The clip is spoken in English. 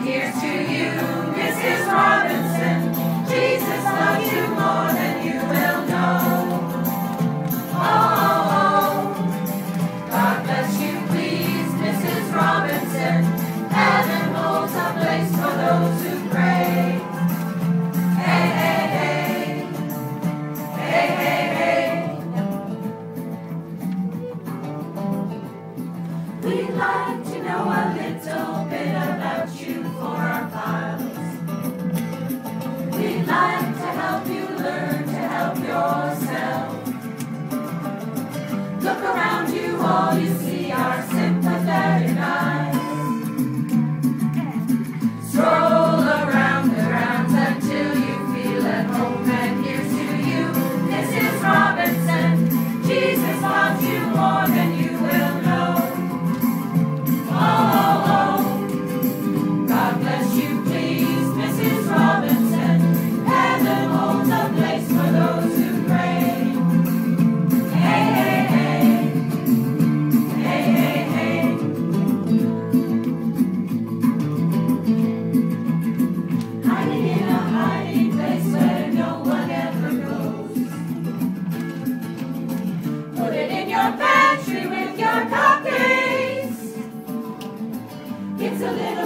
here's to you, Mrs. Robinson. Jesus loves you more than you will know. Oh, oh, oh. God bless you, please, Mrs. Robinson. Heaven holds a place for those who pray. Hey, hey, hey. Hey, hey, hey. We'd like to know a little bit about you for our files. We'd like to help you learn to help yourself. Look around you, all you see are sympathetic eyes. Stroll around the grounds until you feel at home, and here's to you, Mrs. Robinson. Jesus loves you more than you will know. Oh, oh, oh. God bless you, please, Mrs. Robinson. Heaven holds a place for those who pray. Hey, hey, hey. Hey, hey, hey. Hiding in a hiding place where no one ever goes. Put it in your pantry with your cupcakes. It's a little